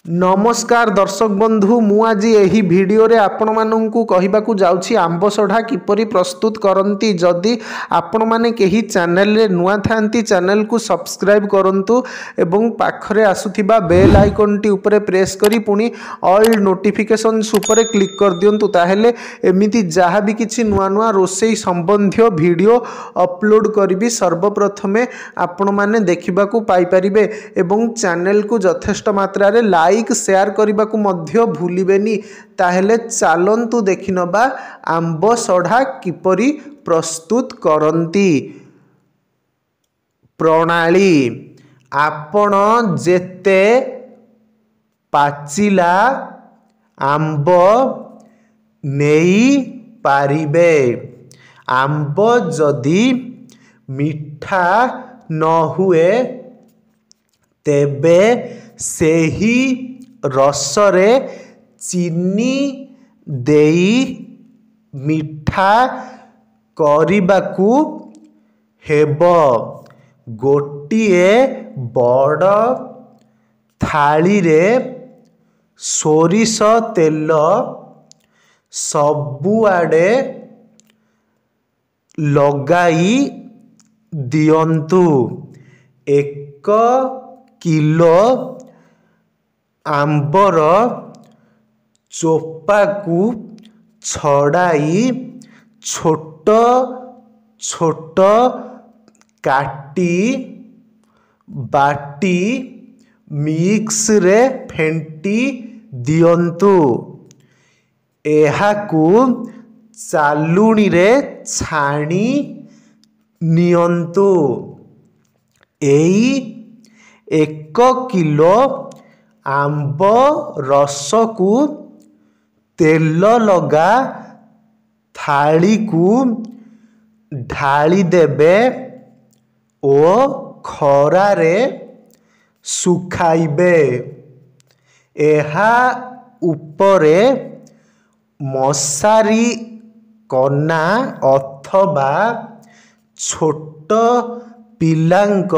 नमस्कार दर्शक बंधु मु आज यही वीडियो रे आपण माननकु कहिबाकू जाउछि आंब सढ़ा किपरि प्रस्तुत करंती। जदि आपण माने केही चैनल रे नुआ थांती चैनल को सब्सक्राइब करंतु एवं पाखरे आसुथिबा बेल आइकन टी ऊपर प्रेस करी पुनी ऑल नोटिफिकेशंस ऊपर क्लिक कर दियंतु। ताहेले एमिति जहाँ भी किछि नुआ नुआ रोसई संबंधी वीडियो अपलोड करिबी सर्वप्रथमे आपण माने देखिबाकू पाई परिबे एवं चैनल को यथेष्ट मात्रा रे लाइक शेयर करने को मध्य भूलिबेनी। ताहेले चलंतु देखिनबा आंब सढ़ा किपरि प्रस्तुत करंती। प्रणाली आपण जेते पाचिला आंब नेई पारिबे। आंब जदि मीठा न हुए तेबे सेही रसरे चीनी देई मिठा करिबाकू हेबो। गोटिए बड़ थाली रे सोरिष तेल सबुआडे लगाई दियंतु। 1 किलो आंबर चोपा को छड़ाई छोट छोट काटी बाटी मिक्स रे फेंटी दियंतु। एहाकू चालुनी रे छाणी नियंतु। 1 किलो आंब रस को तेल लगा थाली को ढाली देबे ओ खरा रे सुखाइबे। एहा उपरे मशारी कना अथवा छोट पिलांक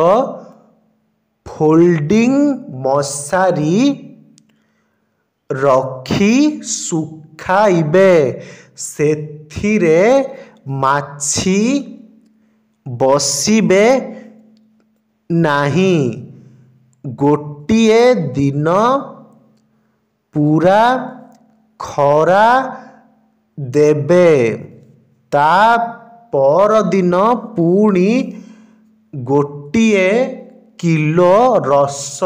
फोल्डिंग मशारी रखी सुखाइबे। सेथिरे माछी बसिबे नाही। गोटिए दिन पूरा खरा देबे। ता पर दिन पुणी गोटिए किलो रस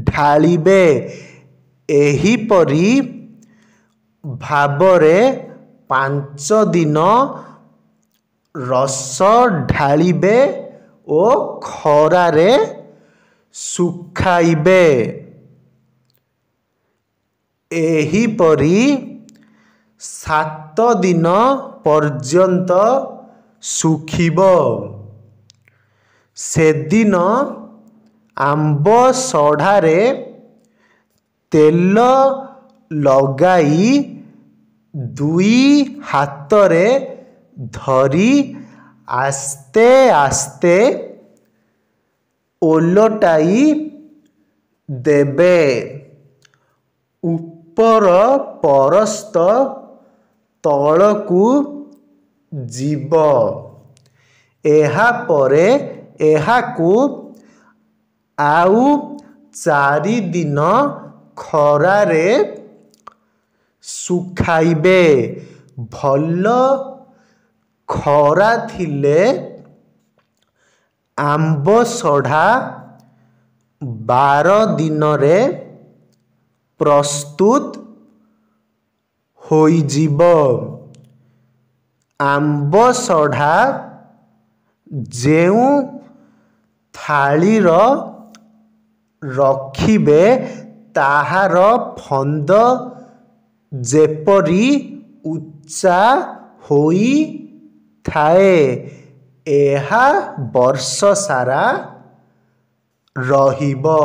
ढालिबे। एहीपरि भावरे 5 दिन रस ढालिबे ओ खरारे सुखाइबे। एहीपरि 7 दिन पर्यंत सुखिबो। सेदिन आंब सढ़ारे तेल लगाई 2 हाथरे धरी आस्ते आस्ते ओलटाई देबे। ऊपर परस्त तलकू जीव। एहा परे एहाकू आउ 4 दिन खरारे सुखाइबे। भल खरा थिले आंब सढ़ा 12 दिन रे प्रस्तुत होइजिबो। आंब सढ़ा जेउ थालीर रखिबे ताहार फंद जेपरी उच्चा होई थाए। एहा वर्ष सारा रहिबो।